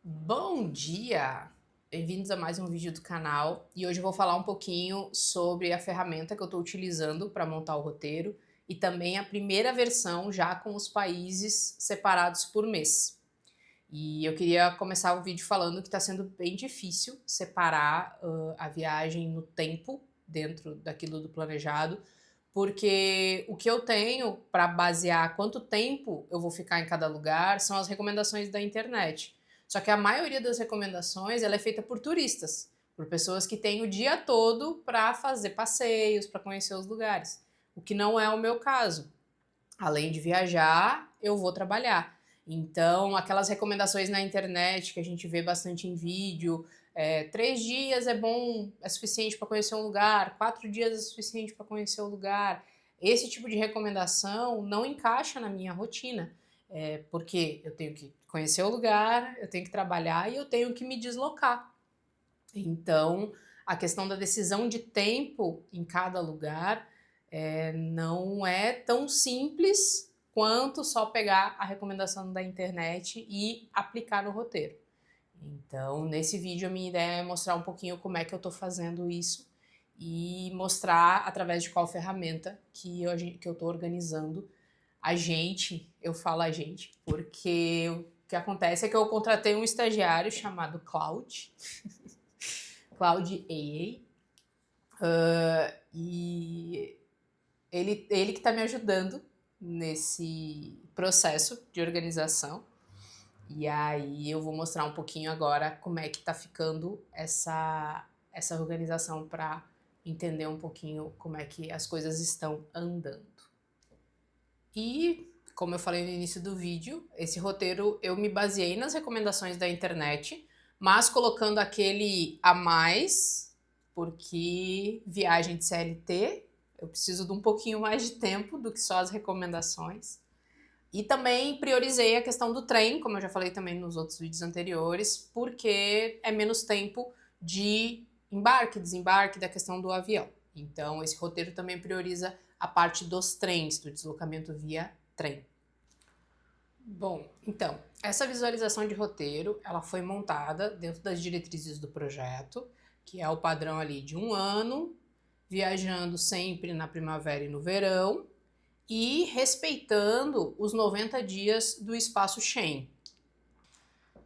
Bom dia! Bem-vindos a mais um vídeo do canal e hoje eu vou falar um pouquinho sobre a ferramenta que eu estou utilizando para montar o roteiro e também a primeira versão já com os países separados por mês. E eu queria começar o vídeo falando que está sendo bem difícil separar a viagem no tempo dentro daquilo do planejado, porque o que eu tenho para basear quanto tempo eu vou ficar em cada lugar são as recomendações da internet. Só que a maioria das recomendações ela é feita por turistas, por pessoas que têm o dia todo para fazer passeios, para conhecer os lugares, o que não é o meu caso. Além de viajar, eu vou trabalhar. Então, aquelas recomendações na internet que a gente vê bastante em vídeo, 3 dias é bom, é suficiente para conhecer um lugar, 4 dias é suficiente para conhecer o lugar. Esse tipo de recomendação não encaixa na minha rotina, porque eu tenho que conhecer o lugar, eu tenho que trabalhar e eu tenho que me deslocar. Então, a questão da decisão de tempo em cada lugar não é tão simples quanto só pegar a recomendação da internet e aplicar no roteiro. Então, nesse vídeo, a minha ideia é mostrar um pouquinho como é que eu estou fazendo isso e mostrar através de qual ferramenta que eu estou organizando eu falo a gente, porque o que acontece é que eu contratei um estagiário chamado Cloud AA, e ele que está me ajudando nesse processo de organização. E aí eu vou mostrar um pouquinho agora como é que está ficando essa organização para entender um pouquinho como é que as coisas estão andando. E, como eu falei no início do vídeo, esse roteiro eu me baseei nas recomendações da internet, mas colocando aquele a mais, porque viagem de CLT, eu preciso de um pouquinho mais de tempo do que só as recomendações. E também priorizei a questão do trem, como eu já falei também nos outros vídeos anteriores, porque é menos tempo de embarque, desembarque da questão do avião. Então, esse roteiro também prioriza a parte dos trens, do deslocamento via trem. Bom, então, essa visualização de roteiro, ela foi montada dentro das diretrizes do projeto, que é o padrão ali de 1 ano, viajando sempre na primavera e no verão, e respeitando os 90 dias do espaço Schengen.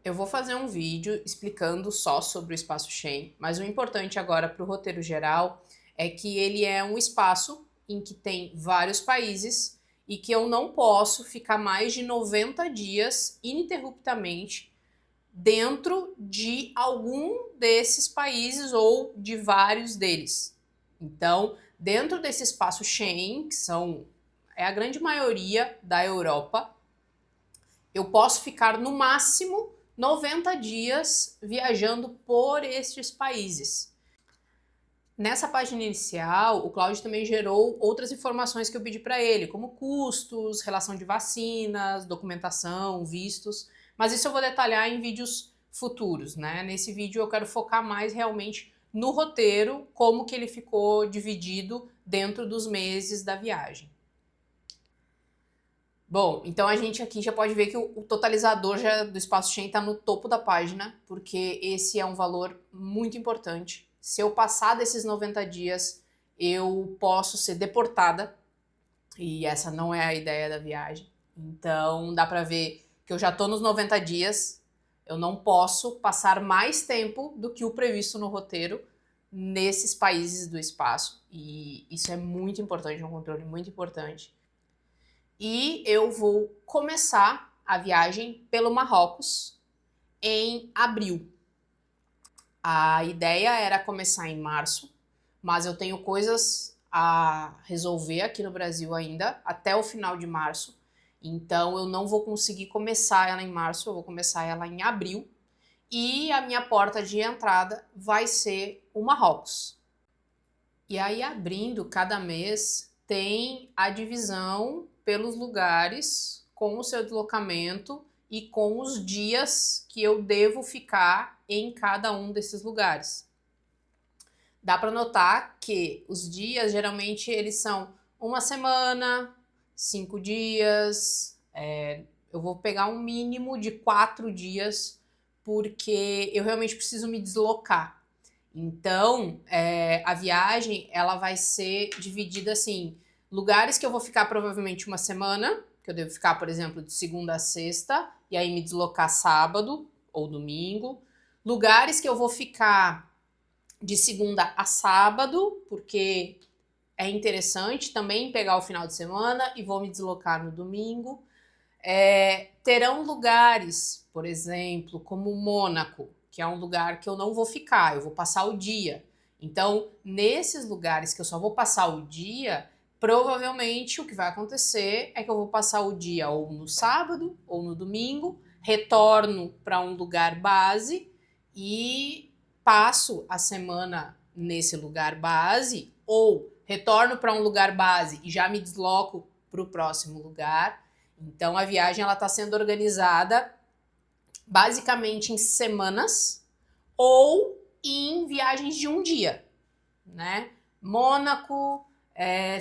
Eu vou fazer um vídeo explicando só sobre o espaço Schengen, mas o importante agora para o roteiro geral é que ele é um espaço em que tem vários países e que eu não posso ficar mais de 90 dias ininterruptamente dentro de algum desses países ou de vários deles. Então, dentro desse espaço Schengen, que é a grande maioria da Europa, eu posso ficar no máximo 90 dias viajando por estes países. Nessa página inicial, o Cláudio também gerou outras informações que eu pedi para ele, como custos, relação de vacinas, documentação, vistos, mas isso eu vou detalhar em vídeos futuros, né? Nesse vídeo eu quero focar mais realmente no roteiro, como que ele ficou dividido dentro dos meses da viagem. Bom, então a gente aqui já pode ver que o totalizador do espaço Schengen está no topo da página, porque esse é um valor muito importante. Se eu passar desses 90 dias, eu posso ser deportada, e essa não é a ideia da viagem. Então dá para ver que eu já estou nos 90 dias, eu não posso passar mais tempo do que o previsto no roteiro nesses países do espaço, e isso é muito importante, é um controle muito importante. E eu vou começar a viagem pelo Marrocos em abril. A ideia era começar em março, mas eu tenho coisas a resolver aqui no Brasil ainda até o final de março. Então eu não vou conseguir começar ela em março, eu vou começar ela em abril. E a minha porta de entrada vai ser o Marrocos. E aí, abrindo cada mês, tem a divisão pelos lugares com o seu deslocamento e com os dias que eu devo ficar em cada um desses lugares. Dá para notar que os dias geralmente eles são 1 semana, 5 dias. Eu vou pegar um mínimo de 4 dias porque eu realmente preciso me deslocar. Então, a viagem, ela vai ser dividida assim, lugares que eu vou ficar provavelmente uma semana, que eu devo ficar, por exemplo, de segunda a sexta, e aí me deslocar sábado ou domingo. Lugares que eu vou ficar de segunda a sábado, porque é interessante também pegar o final de semana e vou me deslocar no domingo. Terão lugares, por exemplo, como Mônaco, que é um lugar que eu não vou ficar, eu vou passar o dia. Então, nesses lugares que eu só vou passar o dia, provavelmente o que vai acontecer é que eu vou passar o dia ou no sábado ou no domingo, retorno para um lugar base e passo a semana nesse lugar base, ou retorno para um lugar base e já me desloco para o próximo lugar. Então a viagem ela está sendo organizada basicamente em semanas ou em viagens de um dia, né? Mônaco,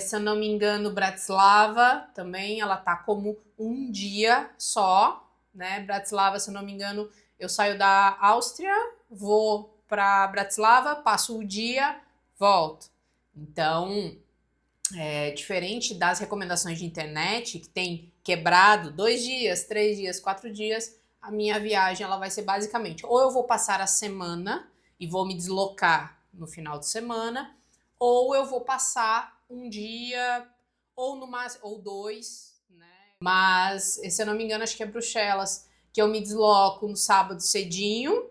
se eu não me engano, Bratislava também ela tá como um dia só, né? Bratislava, se eu não me engano, eu saio da Áustria, vou para Bratislava, passo o dia, volto. Então, diferente das recomendações de internet, que tem quebrado 2 dias, 3 dias, 4 dias, a minha viagem ela vai ser basicamente, ou eu vou passar a semana e vou me deslocar no final de semana, ou eu vou passar um dia, ou no máximo, ou 2, né? Mas, se eu não me engano, acho que é Bruxelas, que eu me desloco no sábado cedinho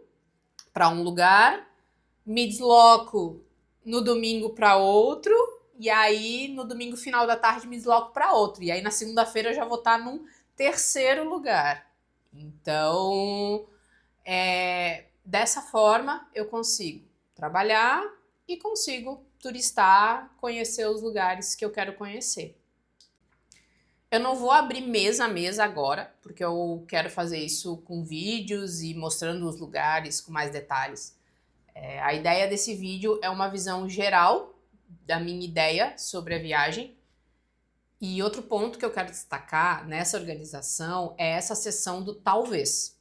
para um lugar, me desloco no domingo para outro, e aí no domingo final da tarde me desloco para outro. E aí na segunda-feira eu já vou estar num terceiro lugar. Então, dessa forma eu consigo trabalhar e consigo turistar, conhecer os lugares que eu quero conhecer. Eu não vou abrir mês a mês agora, porque eu quero fazer isso com vídeos e mostrando os lugares com mais detalhes. A ideia desse vídeo é uma visão geral da minha ideia sobre a viagem. E outro ponto que eu quero destacar nessa organização é essa seção do talvez.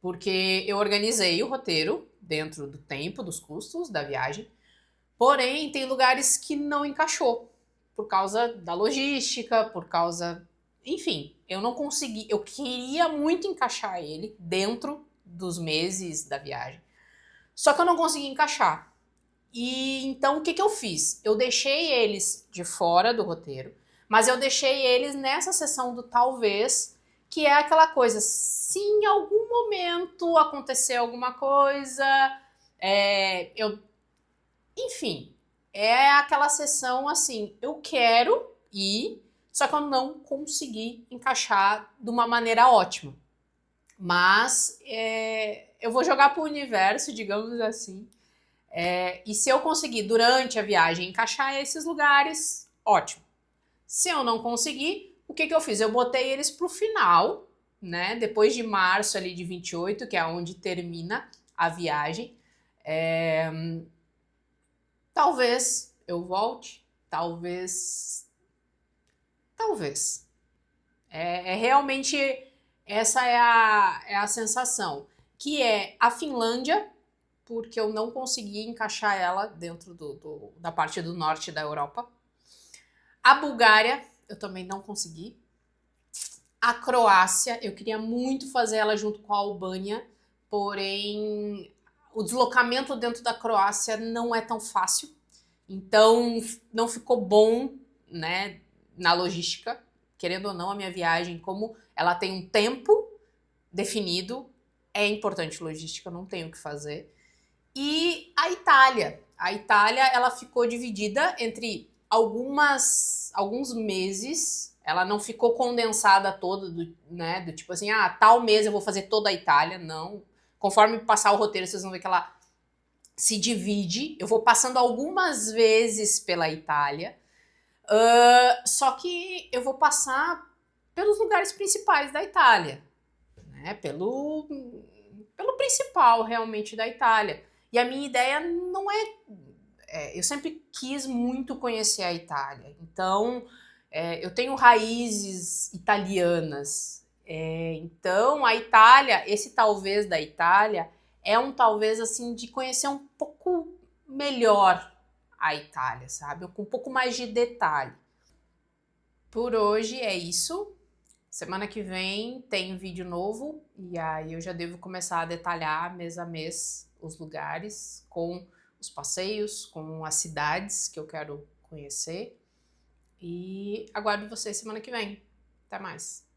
Porque eu organizei o roteiro dentro do tempo, dos custos da viagem, porém tem lugares que não encaixou por causa da logística, por causa... Enfim, eu não consegui, eu queria muito encaixar ele dentro dos meses da viagem, só que eu não consegui encaixar. E então o que eu fiz? Eu deixei eles de fora do roteiro, mas eu deixei eles nessa seção do talvez, que é aquela coisa, se em algum momento acontecer alguma coisa, enfim, é aquela sessão assim, eu quero ir, só que eu não consegui encaixar de uma maneira ótima. Mas eu vou jogar para o universo, digamos assim. E se eu conseguir, durante a viagem, encaixar esses lugares, ótimo. Se eu não conseguir, o que eu fiz? Eu botei eles para o final, né? Depois de março ali de 28, que é onde termina a viagem. Talvez eu volte, talvez... realmente essa é a sensação, que é a Finlândia, porque eu não consegui encaixar ela dentro da parte do norte da Europa. A Bulgária, eu também não consegui. A Croácia, eu queria muito fazer ela junto com a Albânia, porém o deslocamento dentro da Croácia não é tão fácil. Então não ficou bom, né, na logística. Querendo ou não, a minha viagem, como ela tem um tempo definido, é importante logística, eu não tenho o que fazer. E a Itália. A Itália, ela ficou dividida entre alguns meses. Ela não ficou condensada toda, né? Do tipo assim, tal mês eu vou fazer toda a Itália. Não. Conforme passar o roteiro, vocês vão ver que ela se divide. Eu vou passando algumas vezes pela Itália. Só que eu vou passar pelos lugares principais da Itália. Né? Pelo principal, realmente, da Itália. E a minha ideia não eu sempre quis muito conhecer a Itália. Então, eu tenho raízes italianas. Então, a Itália, esse talvez da Itália, é um talvez assim de conhecer um pouco melhor a Itália, sabe? Com um pouco mais de detalhe. Por hoje é isso. Semana que vem tem vídeo novo e aí eu já devo começar a detalhar mês a mês os lugares com os passeios, com as cidades que eu quero conhecer. E aguardo vocês semana que vem. Até mais!